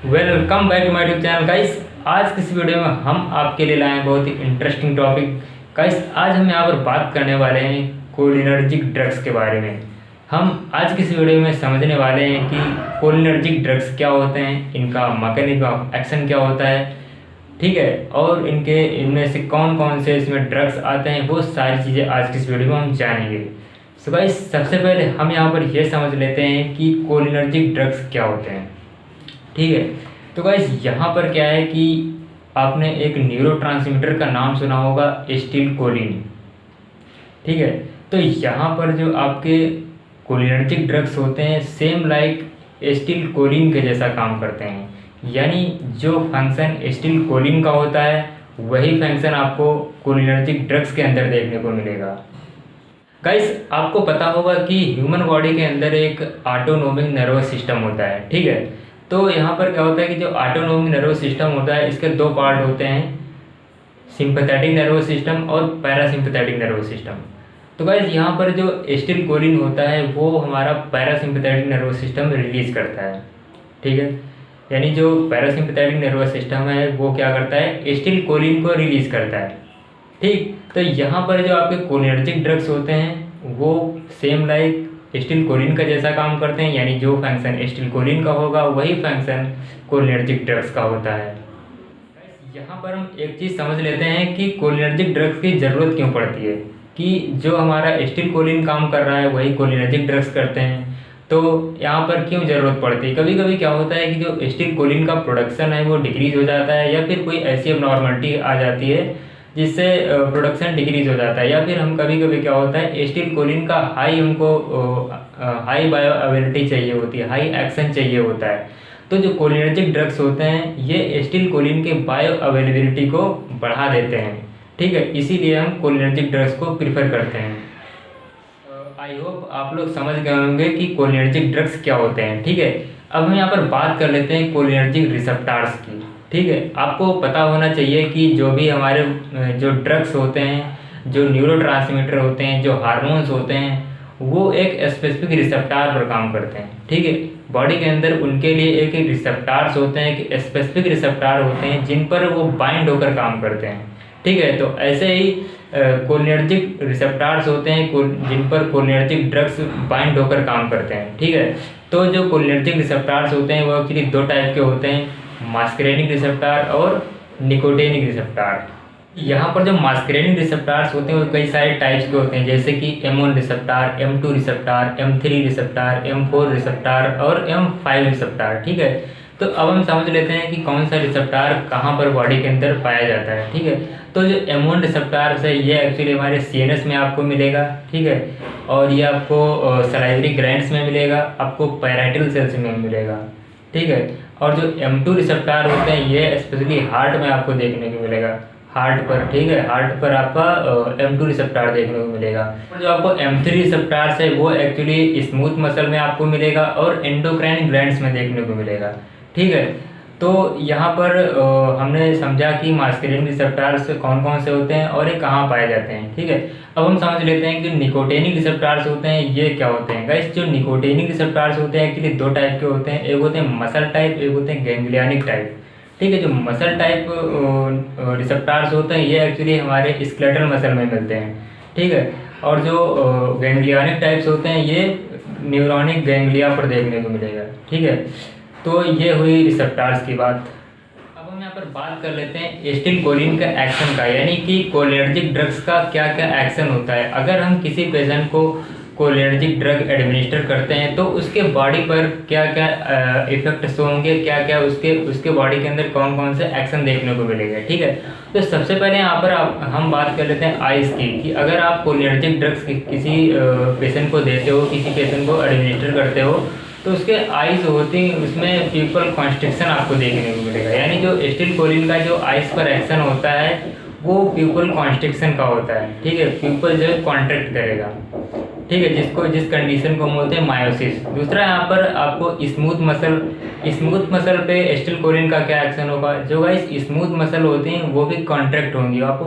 Welcome back to my YouTube channel guys. आज किस video में हम आपके लिए लाए हैं बहुत ही इंटरेस्टिंग टॉपिक। गाइस आज हम यहाँ पर बात करने वाले हैं कोलिनर्जिक ड्रग्स के बारे में। हम आज किस वीडियो में समझने वाले हैं कि कोलिनर्जिक ड्रग्स क्या होते हैं, इनका मैकेनिज्म ऑफ एक्शन क्या होता है, ठीक है, और इनमें से कौन कौन से इसमें ड्रग्स आते हैं, वो सारी चीज़ें आज की इस वीडियो में हम जानेंगे। सो गाइस सबसे पहले हम यहाँ पर यह समझ लेते हैं कि कोलिनर्जिक ड्रग्स क्या होते हैं, ठीक है। तो गाइस यहाँ पर क्या है कि आपने एक न्यूरोट्रांसमीटर का नाम सुना होगा, एसिटिलकोलिन, ठीक है। तो यहाँ पर जो आपके कोलिनर्जिक ड्रग्स होते हैं सेम लाइक एसिटिलकोलिन के जैसा काम करते हैं, यानी जो फंक्शन एसिटिलकोलिन का होता है वही फंक्शन आपको कोलिनर्जिक ड्रग्स के अंदर देखने को मिलेगा। गाइस आपको पता होगा कि ह्यूमन बॉडी के अंदर एक ऑटोनोमिक नर्वस सिस्टम होता है, ठीक है। तो यहाँ पर क्या होता है कि जो ऑटोनोमिक नर्वस सिस्टम होता है इसके दो पार्ट होते हैं, सिंपैथेटिक नर्वस सिस्टम और पैरासिम्पैथेटिक नर्वस सिस्टम। तो गाइस यहाँ पर जो एसिटिलकोलिन होता है वो हमारा पैरासिम्पैथेटिक नर्वस सिस्टम रिलीज करता है, ठीक है। यानी जो पैरासिम्पैथेटिक नर्वस सिस्टम है वो क्या करता है, एसिटिलकोलिन को रिलीज करता है, ठीक। तो यहाँ पर जो आपके कोलिनर्जिक ड्रग्स होते हैं वो सेम लाइक एसिटिलकोलिन का जैसा काम करते हैं, यानी जो फंक्शन एसिटिलकोलिन का होगा वही फंक्शन कोलिनर्जिक ड्रग्स का होता है। यहाँ पर हम एक चीज़ समझ लेते हैं कि कोलिनर्जिक ड्रग्स की ज़रूरत क्यों पड़ती है, कि जो हमारा एसिटिलकोलिन काम कर रहा है वही कोलिनर्जिक ड्रग्स करते हैं, तो यहाँ पर क्यों ज़रूरत पड़ती है। कभी कभी क्या होता है कि जो एसिटिलकोलिन का प्रोडक्शन है वो डिक्रीज हो जाता है, या फिर कोई ऐसी एबनॉर्मलिटी आ जाती है जिससे प्रोडक्शन डिक्रीज हो जाता है, या फिर हम कभी कभी क्या होता है एसिटिलकोलिन का हमको हाई बायो अवेलेबिलिटी चाहिए होती है, हाई एक्शन चाहिए होता है। तो जो कोलिनर्जिक ड्रग्स होते हैं ये एसिटिलकोलिन के बायो अवेलेबिलिटी को बढ़ा देते हैं, ठीक है। इसीलिए हम कोलिनर्जिक ड्रग्स को प्रीफर करते हैं। आई होप आप लोग समझ गए होंगे कि कोलिनर्जिक ड्रग्स क्या होते हैं, ठीक है। अब हम यहाँ पर बात कर लेते हैं कोलिनर्जिक रिसेप्टर्स की, ठीक है। आपको पता होना चाहिए कि जो भी हमारे जो ड्रग्स होते हैं, जो न्यूरोट्रांसमीटर होते हैं, जो हार्मोन्स होते हैं, वो एक स्पेसिफिक रिसेप्टर पर काम करते हैं, ठीक है। बॉडी के अंदर उनके लिए एक एक रिसेप्टर्स होते हैं, कि स्पेसिफिक रिसेप्टर होते हैं जिन पर वो बाइंड होकर काम करते हैं, ठीक है। तो ऐसे ही कोलिनर्जिक रिसेप्टर्स होते हैं जिन पर कोलिनर्जिक ड्रग्स बाइंड होकर काम करते हैं, ठीक है। तो जो कोलिनर्जिक रिसेप्टर्स होते हैं वो एक्चुअली दो टाइप के होते हैं, मास्करेनिक रिसेप्टर और निकोटिनिक रिसेप्टर। यहाँ पर जो मास्करेनिक रिसेप्टर्स होते हैं वो कई सारे टाइप्स के होते हैं, जैसे कि M1 receptor, M2 receptor, M3 receptor, M4 receptor और M5 रिसेप्टर, ठीक है। तो अब हम समझ लेते हैं कि कौन सा रिसेप्टर कहाँ पर बॉडी के अंदर पाया जाता है, ठीक है। तो जो M1 रिसेप्टर है ये एक्चुअली हमारे CNS में आपको मिलेगा, ठीक है, और ये आपको सलाइवरी ग्लैंड्स में मिलेगा, आपको पैराइटल सेल्स में मिलेगा, ठीक है। और जो M2 रिसेप्टर होते हैं ये स्पेशली हार्ट में आपको देखने को मिलेगा, हार्ट पर, ठीक है, हार्ट पर आपका M2 रिसेप्टर देखने को मिलेगा। और जो आपको M3 रिसेप्टर्स है वो एक्चुअली स्मूथ मसल में आपको मिलेगा और एंडोक्राइन ग्लैंड्स में देखने को मिलेगा, ठीक है। तो यहाँ पर हमने समझा कि मास्कुलिन रिसेप्टर्स कौन कौन से होते हैं और ये कहाँ पाए जाते हैं, ठीक है। अब हम समझ लेते हैं कि निकोटिनिक रिसेप्टर्स होते हैं ये क्या होते हैं। गाइस जो निकोटिनिक रिसेप्टर्स होते हैं एक्चुअली दो टाइप के होते हैं, एक होते हैं मसल टाइप, एक होते हैं गैंग्लियनिक टाइप, ठीक है। जो मसल टाइप रिसेप्टर्स होते हैं ये एक्चुअली हमारे स्केलेटल मसल में मिलते हैं, ठीक है। और जो गैंग्लियनिक टाइप्स होते हैं ये न्यूरोनिक गैंग्लिया पर देखने को मिलेगा, ठीक है। तो ये हुई रिसेप्टर्स की बात। अब हम यहाँ पर बात कर लेते हैं एसिटिलकोलिन का एक्शन का, यानी कि कोलिनर्जिक ड्रग्स का क्या क्या एक्शन होता है। अगर हम किसी पेशेंट को कोलिनर्जिक ड्रग एडमिनिस्टर करते हैं तो उसके बॉडी पर क्या क्या इफेक्ट्स होंगे, क्या क्या उसके बॉडी के अंदर कौन कौन से एक्शन देखने को मिलेगा, ठीक है। तो सबसे पहले यहाँ पर हम बात कर लेते हैं आइज़ की, कि अगर आप कोलिनर्जिक ड्रग्स किसी पेशेंट को देते हो, किसी पेशेंट को एडमिनिस्टर करते हो, तो उसके आइज़ होती उसमें प्यूपल कॉन्स्ट्रिक्शन आपको देखने को मिलेगा। यानी जो एसिटिलकोलिन का जो आइज़ पर एक्शन होता है वो प्यूपल कॉन्स्ट्रिक्शन का होता है, ठीक है। प्यूपल जो कॉन्ट्रैक्ट करेगा, ठीक है, जिस कंडीशन को हम बोलते हैं मायोसिस। दूसरा यहाँ पर आपको स्मूथ मसल पे एसिटिलकोलिन का क्या एक्शन होगा। जो गाइस स्मूथ मसल होती हैं वो भी कॉन्ट्रैक्ट होंगी, आपको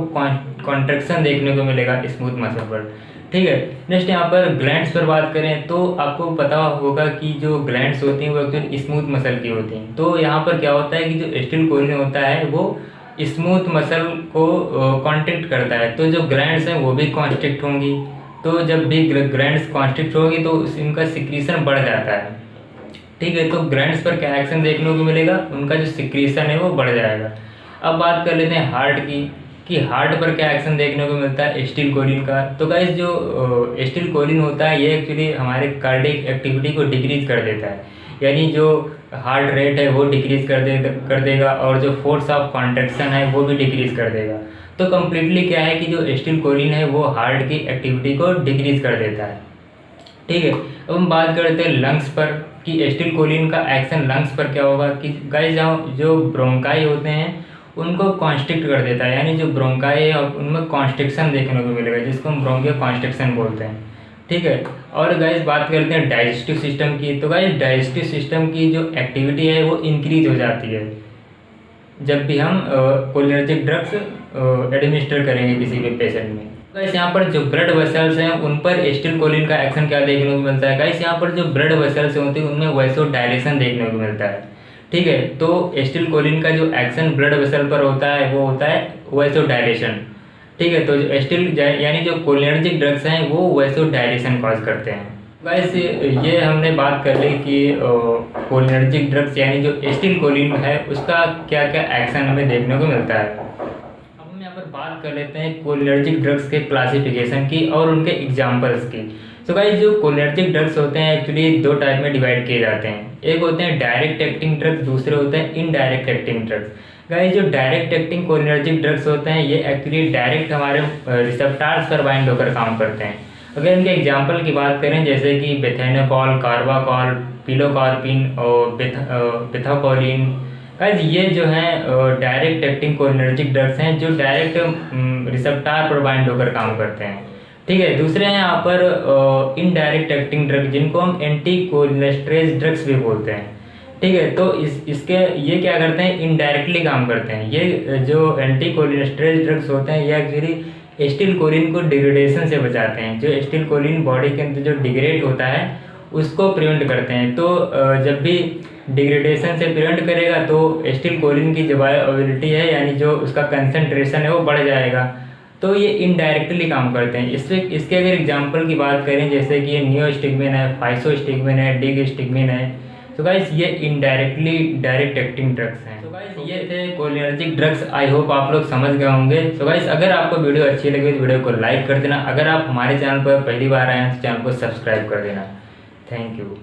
कॉन्ट्रैक्शन देखने को मिलेगा स्मूथ मसल पर, ठीक है। नेक्स्ट यहाँ पर ग्लैंड्स पर बात करें तो आपको पता होगा कि जो ग्लैंड्स होती हैं वो एक्चुअली स्मूथ मसल की होती हैं। तो यहाँ पर क्या होता है कि जो एसिटिलकोलिन होता है वो स्मूथ मसल को कॉन्ट्रैक्ट करता है, तो जो ग्लैंड्स हैं वो भी कॉन्स्ट्रिक्ट होंगी। तो जब भी ग्लैंड्स कॉन्स्ट्रिक्ट होगी तो इनका सिक्रीशन बढ़ जाता है। ठीक है, तो ग्लैंड्स पर क्या एक्शन देखने को मिलेगा, उनका जो सिक्रीशन है वो बढ़ जाएगा। अब बात कर लेते हैं हार्ट की, कि हार्ट पर क्या एक्शन देखने को मिलता है एसिटिलकोलिन का। तो गाइस जो एसिटिलकोलिन होता है ये एक्चुअली हमारे कार्डियक एक्टिविटी को डिक्रीज कर देता है, यानी जो हार्ट रेट है वो डिक्रीज कर देगा और जो फोर्स ऑफ कॉन्ट्रैक्शन है वो भी डिक्रीज कर देगा। तो कम्प्लीटली क्या है कि जो एसिटिलकोलिन है वो हार्ट की एक्टिविटी को डिक्रीज कर देता है। ठीक है, अब हम बात करते हैं लंग्स पर कि एसिटिलकोलिन का एक्शन लंग्स पर क्या होगा कि गाइस जो ब्रोंकाई होते हैं उनको कॉन्स्ट्रिक्ट कर देता है, यानी जो ब्रोंकाई है उनमें कॉन्स्ट्रिक्शन देखने को मिलेगा, जिसको हम ब्रोंकियल कॉन्स्ट्रिक्शन बोलते हैं। ठीक है, और गाइस बात करते हैं डाइजेस्टिव सिस्टम की। तो गाइस डाइजेस्टिव सिस्टम की जो एक्टिविटी है वो इंक्रीज हो जाती है जब भी हम कोलिनर्जिक ड्रग्स एडमिनिस्टर करेंगे किसी भी पेशेंट में। गाइस यहाँ पर जो ब्लड वेसल्स हैं उन पर एसिटिलकोलिन का एक्शन क्या देखने को मिलता है। गाइस यहाँ पर जो ब्लड वेसल्स होती हैं उनमें वैसोडायलेशन देखने को मिलता है। ठीक है, तो एसिटिलकोलिन का जो एक्शन ब्लड वेसल पर होता है वो होता है वैसोडायलेशन। ठीक है, तो यानी जो कोलिनर्जिक ड्रग्स हैं वो वैसोडायलेशन कॉज करते हैं। गाइस ये हमने बात कर ली कि कोलिनर्जिक ड्रग्स यानी जो एसिटिलकोलिन है उसका क्या क्या एक्शन हमें देखने को मिलता है। अब हम यहाँ पर बात कर लेते हैं कोलिनर्जिक ड्रग्स के क्लासिफिकेशन की और उनके एग्जाम्पल्स की। तो गाइस जो कोलिनर्जिक ड्रग्स होते हैं एक्चुअली दो टाइप में डिवाइड किए जाते हैं। एक होते हैं डायरेक्ट एक्टिंग ड्रग्स, दूसरे होते हैं इनडायरेक्ट एक्टिंग ड्रग्स। गाइस जो डायरेक्ट एक्टिंग कोलिनर्जिक ड्रग्स होते हैं ये एक्चुअली डायरेक्ट हमारे रिसेप्टर्स पर बाइंड होकर काम करते हैं। अगर इनके एग्जाम्पल की बात करें जैसे कि बेथेनोकॉल, कार्बाकॉल, पिलोकार्पिन और बेथाकोलिन। गाइस ये जो है डायरेक्ट एक्टिंग कोलिनर्जिक ड्रग्स हैं जो डायरेक्ट रिसेप्टर पर बाइंड होकर काम करते हैं। ठीक है, दूसरे हैं यहाँ पर इनडायरेक्ट एक्टिंग ड्रग जिनको हम एंटी कोलिनेस्टरेज ड्रग्स भी बोलते हैं। ठीक है, तो इसके ये क्या करते हैं, इनडायरेक्टली काम करते हैं। ये जो एंटी कोलिनेस्टरेज ड्रग्स होते हैं ये एक्चुअली एसिटिलकोलिन को डिग्रेडेशन से बचाते हैं। जो एसिटिलकोलिन बॉडी के अंदर जो डिग्रेड होता है उसको प्रिवेंट करते हैं। तो जब भी डिग्रेडेशन से प्रिवेंट करेगा तो एसिटिलकोलिन की जो बायोअवेलेबिलिटी है यानी जो उसका कंसंट्रेशन है वो बढ़ जाएगा। तो ये इनडायरेक्टली काम करते हैं। इसके अगर एग्जांपल की बात करें जैसे कि ये नियोस्टिग्मिन है, फाइसोस्टिग्मिन है, डिगस्टिग्मिन है। तो गाइस ये इनडायरेक्टली डायरेक्ट एक्टिंग ड्रग्स हैं। तो गाइस ये थे कोलिनर्जिक ड्रग्स। आई होप आप लोग समझ गए होंगे। तो गाइस अगर आपको वीडियो अच्छी लगी तो वीडियो को लाइक कर देना। अगर आप हमारे चैनल पर पहली बार आए हैं तो चैनल को सब्सक्राइब कर देना। Thank you.